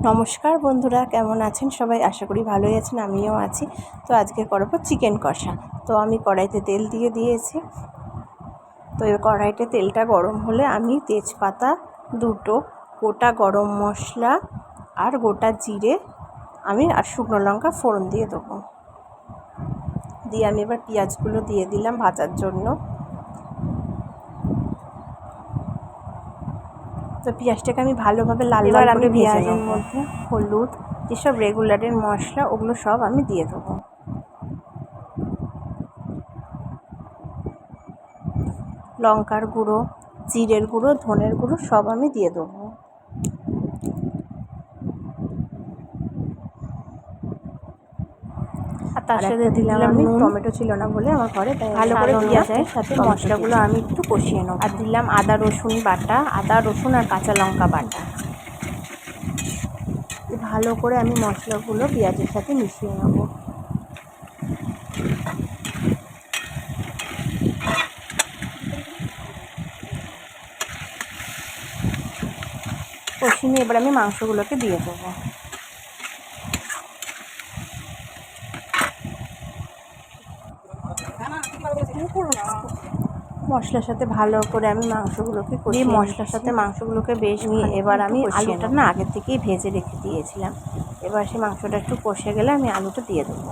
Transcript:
নমস্কার বন্ধুরা, কেমন আছেন সবাই? আশা করি ভালোই আছেন, আমিও আছি। তো আজকে করব চিকেন কষা। তো আমি কড়াইতে তেল দিয়ে দিয়েছি। তো এই কড়াইতে তেলটা গরম হলে আমি তেজপাতা দুটো, গোটা গরম মশলা আর গোটা জিরে আর শুকনো লঙ্কা ফোড়ন দিয়ে দেবো। দিয়ে আমি এবার পেঁয়াজগুলো দিয়ে দিলাম ভাজার জন্য। তো পেঁয়াজটাকে আমি ভালোভাবে লাল লাল করে ভেজে নেব। মধ্যে হলুদ, যেসব রেগুলারের মশলা ওগুলো সব আমি দিয়ে দেবো। লঙ্কার গুঁড়ো, জিরের গুঁড়ো, ধনের গুঁড়ো সব আমি দিয়ে দেবো। আর তার সাথে দিলাম আমি টমেটো ছিল না বলে আমার ঘরে, তাই ভালো করে পেঁয়াজের সাথে মশলাগুলো আমি একটু কষিয়ে নেব। আর দিলাম আদা রসুন বাটা, আদা রসুন আর কাঁচা লঙ্কা বাটা। ভালো করে আমি মশলাগুলো পেঁয়াজের সাথে মিশিয়ে নেব। কষিয়ে নিয়ে এবার আমি মাংসগুলোকে দিয়ে দেবো। মশলার সাথে ভালো করে আমি মাংসগুলোকে কষিয়ে মশলার সাথে মাংসগুলোকে বেশ নিয়ে এবার আমি আলুটা আগের থেকেই ভেজে রেখে দিয়েছিলাম। এবার সেই মাংসটা একটু কষে গেলে আমি আলুটা দিয়ে দেবো।